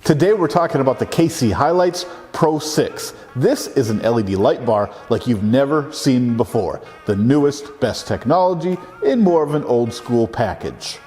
Today we're talking about the HiLites Pro 6. This is an LED light bar like you've never seen before. The newest, best technology in more of an old school package.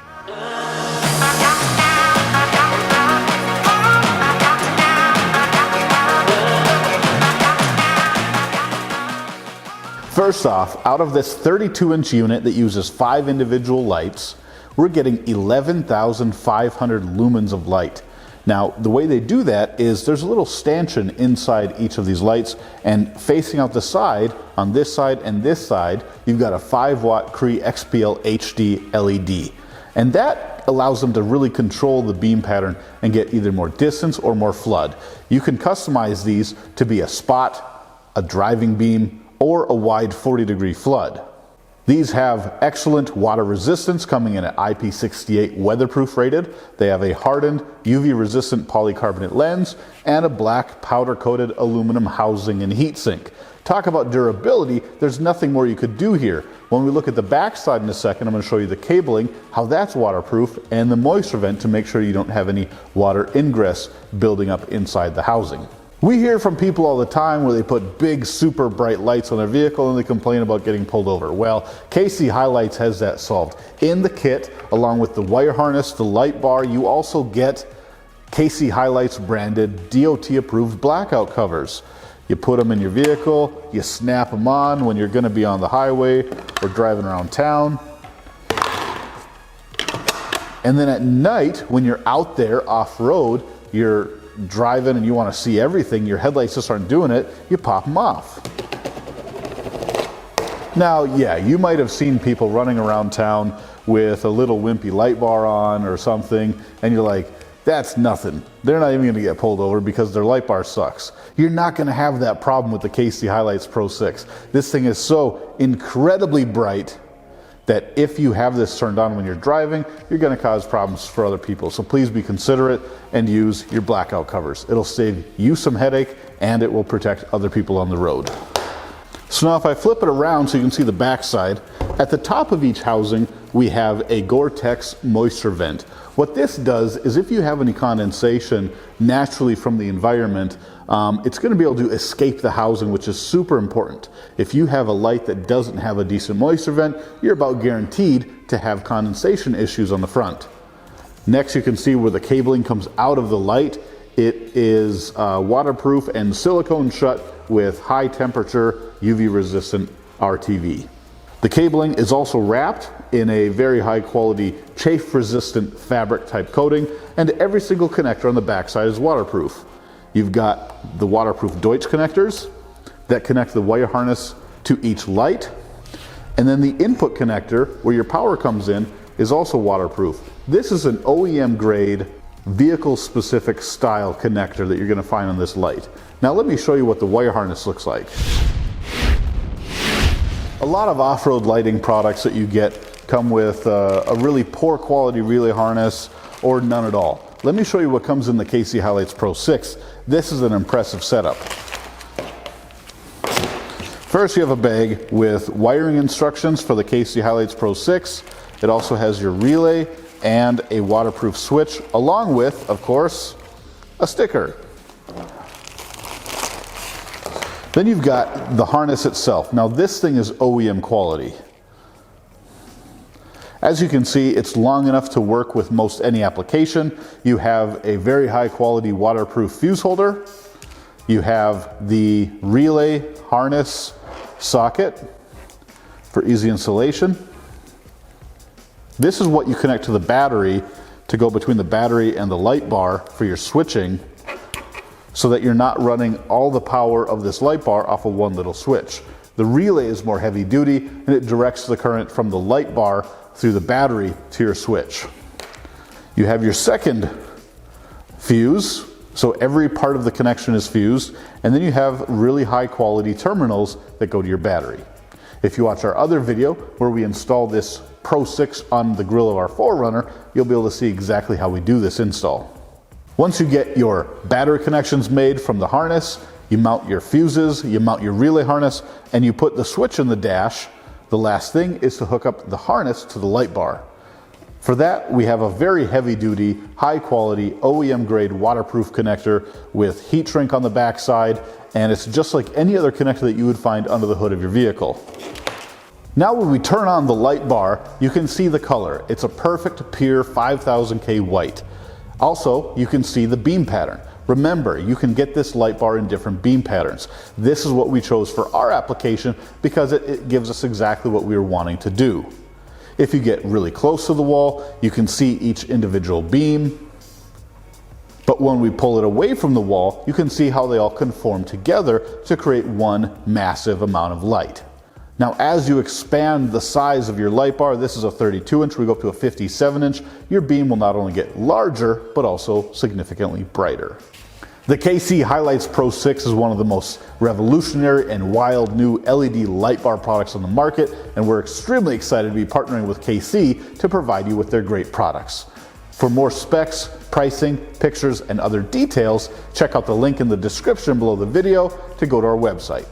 First off, out of this 32-inch unit that uses 5 individual lights, we're getting 11,500 lumens of light. Now, the way they do that is there's a little stanchion inside each of these lights, and facing out the side, on this side and this side, you've got a 5-watt Cree XPL HD LED. And that allows them to really control the beam pattern and get either more distance or more flood. You can customize these to be a spot, a driving beam, or a wide 40-degree flood. These have excellent water resistance, coming in at IP68 weatherproof rated. They have a hardened UV resistant polycarbonate lens and a black powder coated aluminum housing and heatsink. Talk about durability, there's nothing more you could do here. When we look at the back side in a second, I'm going to show you the cabling, how that's waterproof, and the moisture vent to make sure you don't have any water ingress building up inside the housing. We hear from people all the time where they put big, super bright lights on their vehicle and they complain about getting pulled over. Well, HiLites has that solved. In the kit, along with the wire harness, the light bar, you also get HiLites branded DOT approved blackout covers. You put them in your vehicle, you snap them on when you're going to be on the highway or driving around town. And then at night, when you're out there off-road, you're driving and you want to see everything, your headlights just aren't doing it, you pop them off. Now, yeah, you might have seen people running around town with a little wimpy light bar on or something, and you're like, that's nothing. They're not even going to get pulled over because their light bar sucks. You're not going to have that problem with the HiLites Pro 6. This thing is so incredibly bright that if you have this turned on when you're driving, you're going to cause problems for other people. So please be considerate and use your blackout covers. It'll save you some headache and it will protect other people on the road. So now if I flip it around so you can see the back side, at the top of each housing we have a Gore-Tex moisture vent. What this does is if you have any condensation naturally from the environment, it's going to be able to escape the housing, which is super important. If you have a light that doesn't have a decent moisture vent, you're about guaranteed to have condensation issues on the front. Next, you can see where the cabling comes out of the light. It is waterproof and silicone shut with high temperature UV resistant RTV. The cabling is also wrapped in a very high quality chafe resistant fabric type coating, and every single connector on the backside is waterproof. You've got the waterproof Deutsch connectors that connect the wire harness to each light, and then the input connector where your power comes in is also waterproof. This is an OEM grade vehicle specific style connector that you're going to find on this light. Now let me show you what the wire harness looks like. A lot of off-road lighting products that you get come with a really poor quality relay harness or none at all. Let me show you what comes in the HiLites Pro 6. This is an impressive setup. First, you have a bag with wiring instructions for the HiLites Pro 6. It also has your relay and a waterproof switch, along with, of course, a sticker. Then you've got the harness itself. Now this thing is OEM quality. As you can see, it's long enough to work with most any application. You have a very high quality waterproof fuse holder. You have the relay harness socket for easy installation. This is what you connect to the battery to go between the battery and the light bar for your switching, so that you're not running all the power of this light bar off of one little switch. The relay is more heavy duty and it directs the current from the light bar through the battery to your switch. You have your second fuse, so every part of the connection is fused, and then you have really high quality terminals that go to your battery. If you watch our other video where we install this Pro 6 on the grill of our 4Runner, you'll be able to see exactly how we do this install. Once you get your battery connections made from the harness, you mount your fuses, you mount your relay harness, and you put the switch in the dash. The last thing is to hook up the harness to the light bar. For that, we have a very heavy-duty, high-quality, OEM-grade waterproof connector with heat shrink on the backside, and it's just like any other connector that you would find under the hood of your vehicle. Now when we turn on the light bar, you can see the color. It's a perfect pure 5000K white. Also, you can see the beam pattern. Remember, you can get this light bar in different beam patterns. This is what we chose for our application because it gives us exactly what we were wanting to do. If you get really close to the wall, you can see each individual beam. But when we pull it away from the wall, you can see how they all conform together to create one massive amount of light. Now, as you expand the size of your light bar, this is a 32-inch, we go up to a 57-inch, your beam will not only get larger, but also significantly brighter. The KC HiLites Pro 6 is one of the most revolutionary and wild new LED light bar products on the market, and we're extremely excited to be partnering with KC to provide you with their great products. For more specs, pricing, pictures, and other details, check out the link in the description below the video to go to our website.